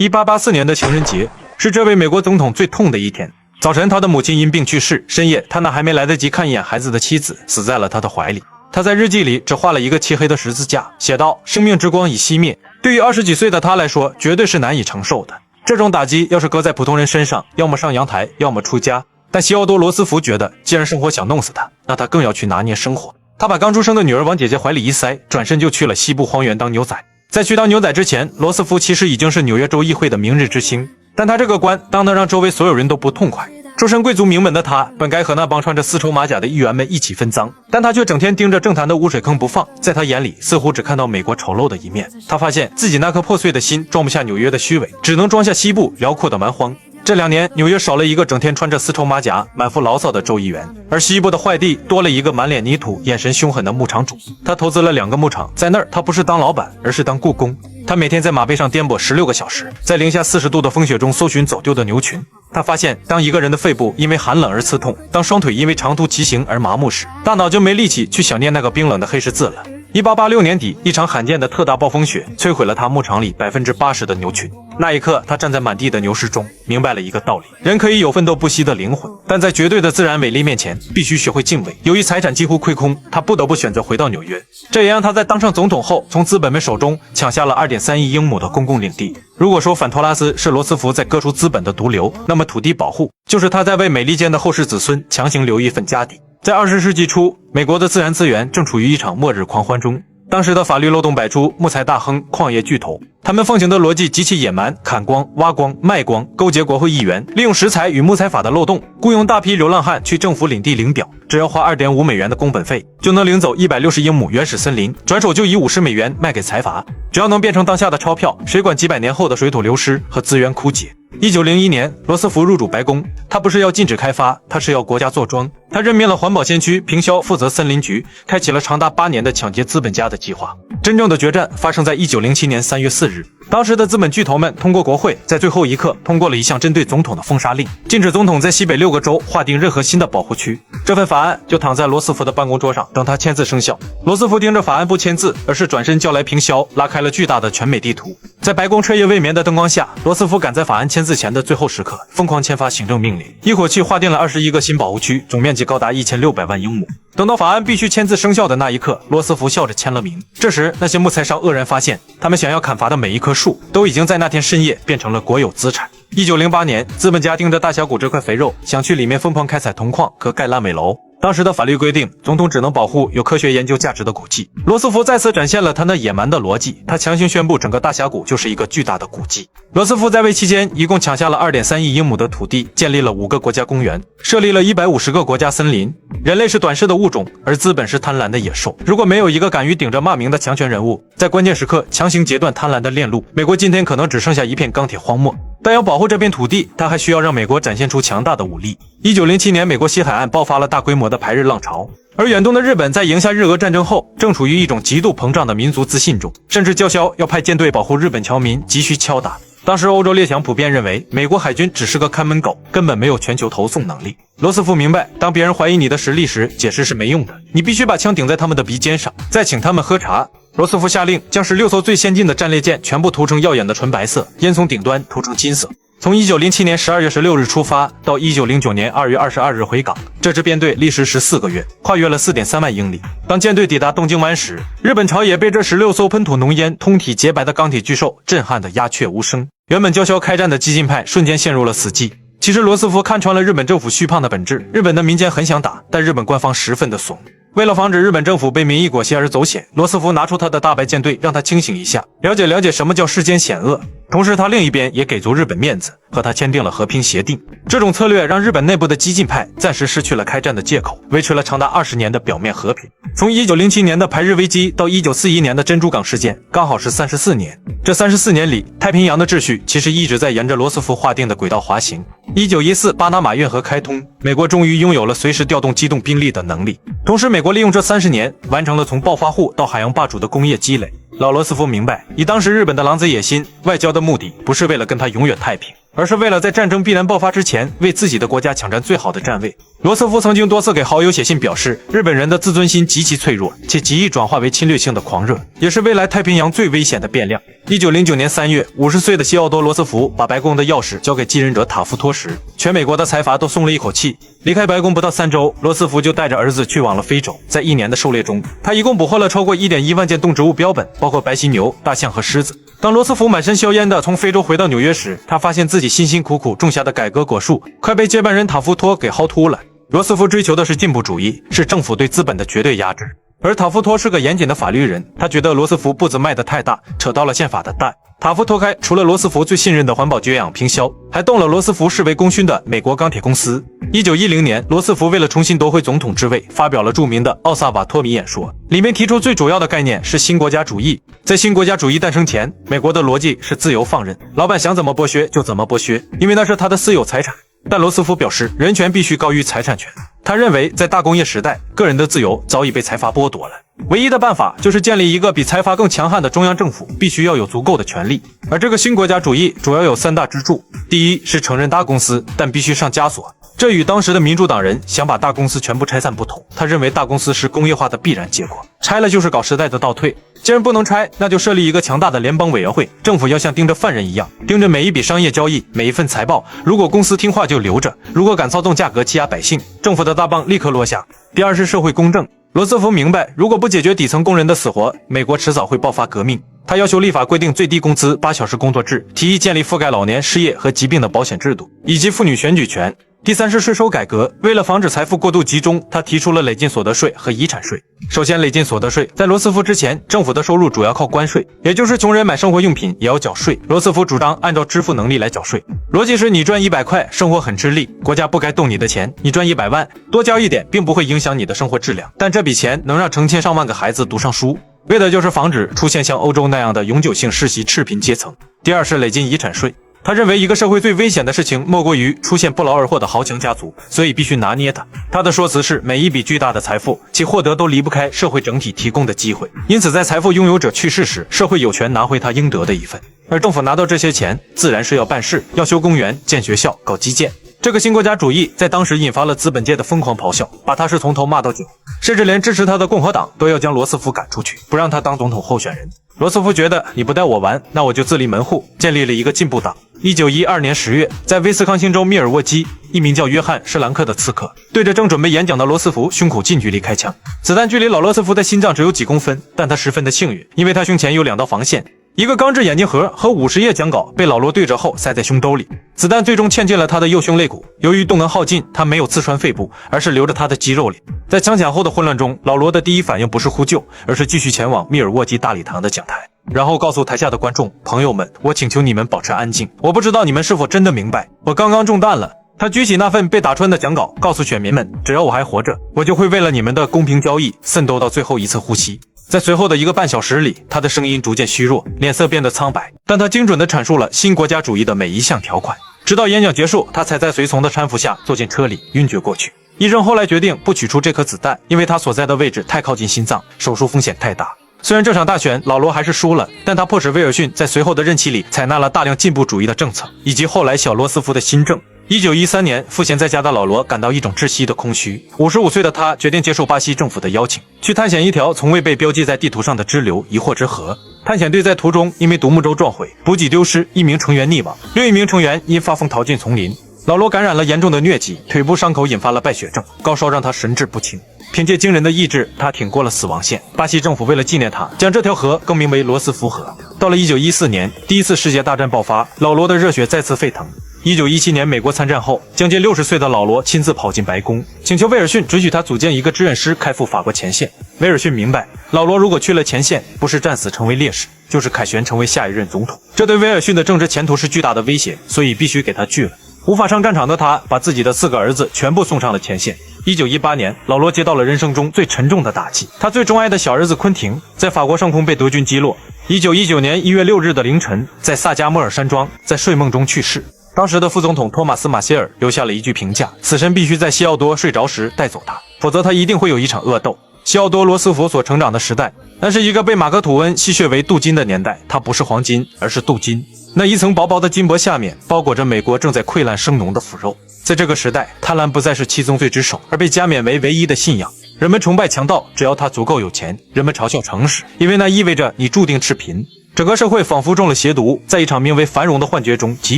1884年的情人节是这位美国总统最痛的一天。早晨，他的母亲因病去世，深夜，他那还没来得及看一眼孩子的妻子死在了他的怀里。他在日记里只画了一个漆黑的十字架，写道：“生命之光已熄灭。”对于20几岁的他来说，绝对是难以承受的。这种打击要是搁在普通人身上，要么上阳台，要么出家。但西奥多·罗斯福觉得，既然生活想弄死他，那他更要去拿捏生活。他把刚出生的女儿往姐姐怀里一塞，转身就去了西部荒原当牛仔。在去当牛仔之前，罗斯福其实已经是纽约州议会的明日之星，但他这个官当得让周围所有人都不痛快。出身贵族名门的他，本该和那帮穿着丝绸马甲的议员们一起分赃，但他却整天盯着政坛的污水坑不放。在他眼里，似乎只看到美国丑陋的一面。他发现自己那颗破碎的心装不下纽约的虚伪，只能装下西部辽阔的蛮荒。这2年，纽约少了一个整天穿着丝绸马甲、满腹牢骚的州议员，而西部的坏地多了一个满脸泥土、眼神凶狠的牧场主。他投资了2个牧场，在那儿他不是当老板，而是当雇工。他每天在马背上颠簸16个小时，在零下40度的风雪中搜寻走丢的牛群。他发现，当一个人的肺部因为寒冷而刺痛，当双腿因为长途骑行而麻木时，大脑就没力气去想念那个冰冷的黑十字了。1886年底，一场罕见的特大暴风雪摧毁了他牧场里80%的牛群。那一刻，他站在满地的牛尸中，明白了一个道理：人可以有奋斗不息的灵魂，但在绝对的自然伟力面前，必须学会敬畏。由于财产几乎亏空，他不得不选择回到纽约。这也让他在当上总统后，从资本们手中抢下了2.3亿英亩的公共领地。如果说反托拉斯是罗斯福在割出资本的毒瘤，那么土地保护就是他在为美利坚的后世子孙强行留一份家底。在20世纪初，美国的自然资源正处于一场末日狂欢中。当时的法律漏洞百出，木材大亨、矿业巨头，他们奉行的逻辑极其野蛮，砍光、挖光、卖光，勾结国会议员，利用石材与木材法的漏洞，雇佣大批流浪汉去政府领地领表，只要花2.5美元的工本费，就能领走160英亩原始森林，转手就以50美元卖给财阀。只要能变成当下的钞票，谁管几百年后的水土流失和资源枯竭？1901年，罗斯福入主白宫，他不是要禁止开发，他是要国家坐庄。他任命了环保先驱平肖负责森林局，开启了长达8年的抢劫资本家的计划。真正的决战发生在1907年3月4日，当时的资本巨头们通过国会，在最后一刻通过了一项针对总统的封杀令，禁止总统在西北6个州划定任何新的保护区。这份法案就躺在罗斯福的办公桌上，等他签字生效。罗斯福盯着法案不签字，而是转身叫来平肖，拉开了巨大的全美地图。在白宫彻夜未眠的灯光下，罗斯福赶在法案签字前的最后时刻，疯狂签发行政命令，一口气划定了21个新保护区，总面积高达1600万英亩。等到法案必须签字生效的那一刻，罗斯福笑着签了名。这时，那些木材商愕然发现，他们想要砍伐的每一棵树，都已经在那天深夜变成了国有资产。1908年，资本家盯着大峡谷这块肥肉，想去里面疯狂开采铜矿和盖烂尾楼。当时的法律规定，总统只能保护有科学研究价值的古迹。罗斯福再次展现了他那野蛮的逻辑，他强行宣布整个大峡谷就是一个巨大的古迹。罗斯福在位期间，一共抢下了2.3亿英亩的土地，建立了5个国家公园，设立了150个国家森林。人类是短视的物种，而资本是贪婪的野兽。如果没有一个敢于顶着骂名的强权人物，在关键时刻强行截断贪婪的链路，美国今天可能只剩下一片钢铁荒漠。但要保护这片土地，他还需要让美国展现出强大的武力。1907年，美国西海岸爆发了大规模的排日浪潮，而远东的日本在赢下日俄战争后，正处于一种极度膨胀的民族自信中，甚至叫嚣要派舰队保护日本侨民，急需敲打。当时欧洲列强普遍认为，美国海军只是个看门狗，根本没有全球投送能力。罗斯福明白，当别人怀疑你的实力时，解释是没用的，你必须把枪顶在他们的鼻尖上，再请他们喝茶。罗斯福下令将16艘最先进的战列舰全部涂成耀眼的纯白色，烟囱顶端涂成金色。从1907年12月16日出发，到1909年2月22日回港，这支编队历时14个月，跨越了4.3万英里。当舰队抵达东京湾时，日本朝野被这16艘喷吐浓烟、通体洁白的钢铁巨兽震撼得鸦雀无声。原本叫嚣开战的激进派瞬间陷入了死寂。其实罗斯福看穿了日本政府虚胖的本质，日本的民间很想打，但日本官方十分的怂。为了防止日本政府被民意裹挟而走险，罗斯福拿出他的大白舰队，让他清醒一下，了解什么叫世间险恶。同时他另一边也给足日本面子，和他签订了和平协定。这种策略让日本内部的激进派暂时失去了开战的借口，维持了长达20年的表面和平。从1907年的排日危机到1941年的珍珠港事件，刚好是34年。这34年里，太平洋的秩序其实一直在沿着罗斯福划定的轨道滑行。1914巴拿马运河开通，美国终于拥有了随时调动机动兵力的能力。同时美国利用这30年完成了从暴发户到海洋霸主的工业积累。老罗斯福明白，以当时日本的狼子野心，外交的目的不是为了跟他永远太平，而是为了在战争必然爆发之前，为自己的国家抢占最好的站位。罗斯福曾经多次给好友写信表示，日本人的自尊心极其脆弱，且极易转化为侵略性的狂热，也是未来太平洋最危险的变量。1909年3月，50岁的西奥多·罗斯福把白宫的钥匙交给继任者塔夫托时，全美国的财阀都松了一口气。离开白宫不到3周，罗斯福就带着儿子去往了非洲。在1年的狩猎中，他一共捕获了超过1.1万件动植物标本，包括白犀牛、大象和狮子。当罗斯福满身硝烟地从非洲回到纽约时，他发现自己辛辛苦苦种下的改革果树快被接班人塔夫托给薅秃了。罗斯福追求的是进步主义，是政府对资本的绝对压制，而塔夫托是个严谨的法律人，他觉得罗斯福步子迈得太大，扯到了宪法的蛋。塔夫托开除了罗斯福最信任的环保绝养平销，还动了罗斯福视为功勋的美国钢铁公司。1910年，罗斯福为了重新夺回总统之位，发表了著名的奥萨瓦托米演说，里面提出最主要的概念是新国家主义。在新国家主义诞生前，美国的逻辑是自由放任，老板想怎么剥削就怎么剥削，因为那是他的私有财产。但罗斯福表示，人权必须高于财产权。他认为，在大工业时代，个人的自由早已被财阀剥夺了，唯一的办法就是建立一个比财阀更强悍的中央政府，必须要有足够的权力。而这个新国家主义主要有3大支柱：第一是承认大公司，但必须上枷锁。这与当时的民主党人想把大公司全部拆散不同，他认为大公司是工业化的必然结果，拆了就是搞时代的倒退。既然不能拆，那就设立一个强大的联邦委员会，政府要像盯着犯人一样，盯着每一笔商业交易，每一份财报。如果公司听话就留着，如果敢操纵价格欺压百姓，政府的大棒立刻落下。第二是社会公正。罗斯福明白，如果不解决底层工人的死活，美国迟早会爆发革命。他要求立法规定最低工资、8小时工作制，提议建立覆盖老年、失业和疾病的保险制度，以及妇女选举权。第三是税收改革，为了防止财富过度集中，他提出了累进所得税和遗产税。首先，累进所得税，在罗斯福之前，政府的收入主要靠关税，也就是穷人买生活用品也要缴税。罗斯福主张按照支付能力来缴税，逻辑是你赚100块，生活很吃力，国家不该动你的钱。你赚100万，多交一点，并不会影响你的生活质量，但这笔钱能让成千上万个孩子读上书，为的就是防止出现像欧洲那样的永久性世袭赤贫阶层。第二是累进遗产税。他认为一个社会最危险的事情莫过于出现不劳而获的豪强家族，所以必须拿捏它。他的说辞是，每一笔巨大的财富，其获得都离不开社会整体提供的机会，因此在财富拥有者去世时，社会有权拿回他应得的一份，而政府拿到这些钱，自然是要办事，要修公园、建学校、搞基建。这个新国家主义在当时引发了资本界的疯狂咆哮，把他是从头骂到脚，甚至连支持他的共和党都要将罗斯福赶出去，不让他当总统候选人。罗斯福觉得你不带我玩，那我就自立门户，建立了一个进步党。1912年10月，在威斯康星州密尔沃基，一名叫约翰·施兰克的刺客对着正准备演讲的罗斯福胸口近距离开枪，子弹距离老罗斯福的心脏只有几公分，但他十分的幸运，因为他胸前有2道防线。一个钢制眼镜盒和50页讲稿被老罗对折后塞在胸兜里，子弹最终嵌进了他的右胸肋骨。由于动能耗尽，他没有刺穿肺部，而是留着他的肌肉里。在枪响后的混乱中，老罗的第一反应不是呼救，而是继续前往密尔沃基大礼堂的讲台，然后告诉台下的观众朋友们，我请求你们保持安静，我不知道你们是否真的明白，我刚刚中弹了。他举起那份被打穿的讲稿，告诉选民们，只要我还活着，我就会为了你们的公平交易奋斗到最后一次呼吸。在随后的1个半小时里，他的声音逐渐虚弱，脸色变得苍白，但他精准地阐述了新国家主义的每一项条款。直到演讲结束，他才在随从的搀扶下坐进车里晕厥过去。医生后来决定不取出这颗子弹，因为他所在的位置太靠近心脏，手术风险太大。虽然这场大选老罗还是输了，但他迫使威尔逊在随后的任期里采纳了大量进步主义的政策，以及后来小罗斯福的新政。1913年，赋闲在家的老罗感到一种窒息的空虚。55岁的他决定接受巴西政府的邀请，去探险一条从未被标记在地图上的支流——疑惑之河。探险队在途中因为独木舟撞毁，补给丢失，1名成员溺亡，另一名成员因发疯逃进丛林。老罗感染了严重的疟疾，腿部伤口引发了败血症，高烧让他神志不清。凭借惊人的意志，他挺过了死亡线。巴西政府为了纪念他，将这条河更名为罗斯福河。到了1914年，第一次世界大战爆发，老罗的热血再次沸腾。1917年美国参战后，将近60岁的老罗亲自跑进白宫，请求威尔逊准许他组建一个志愿师开赴法国前线。威尔逊明白，老罗如果去了前线，不是战死成为烈士，就是凯旋成为下一任总统，这对威尔逊的政治前途是巨大的威胁，所以必须给他拒了。无法上战场的他，把自己的4个儿子全部送上了前线。1918年，老罗接到了人生中最沉重的打击，他最钟爱的小儿子昆廷在法国上空被德军击落。1919年1月6日的凌晨，在萨加莫尔山庄，在睡梦中去世。当时的副总统托马斯·马歇尔留下了一句评价：死神必须在西奥多睡着时带走他，否则他一定会有一场恶斗。西奥多·罗斯福所成长的时代，那是一个被马克·吐温戏谑为镀金的年代，它不是黄金，而是镀金。那一层薄薄的金箔下面包裹着美国正在溃烂生脓的腐肉。在这个时代，贪婪不再是七宗罪之首，而被加冕为唯一的信仰。人们崇拜强盗，只要他足够有钱；人们嘲笑诚实，因为那意味着你注定赤贫。整个社会仿佛中了邪毒，在一场名为繁荣的幻觉中集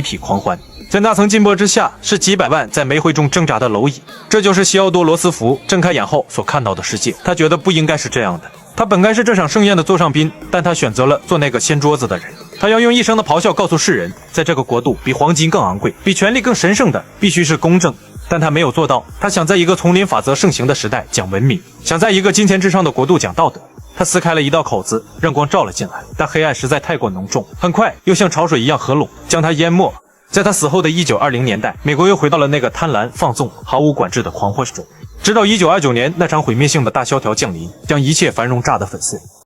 体狂欢。在那层金箔之下，是几百万在煤灰中挣扎的蝼蚁。这就是西奥多·罗斯福睁开眼后所看到的世界。他觉得不应该是这样的。他本该是这场盛宴的座上宾，但他选择了做那个掀桌子的人。他要用一生的咆哮告诉世人，在这个国度，比黄金更昂贵，比权力更神圣的，必须是公正。但他没有做到。他想在一个丛林法则盛行的时代讲文明，想在一个金钱至上的国度讲道德。他撕开了一道口子，让光照了进来，但黑暗实在太过浓重，很快又像潮水一样合拢，将他淹没。在他死后的1920年代，美国又回到了那个贪婪、放纵、毫无管制的狂欢中，直到1929年那场毁灭性的大萧条降临，将一切繁荣炸得粉碎。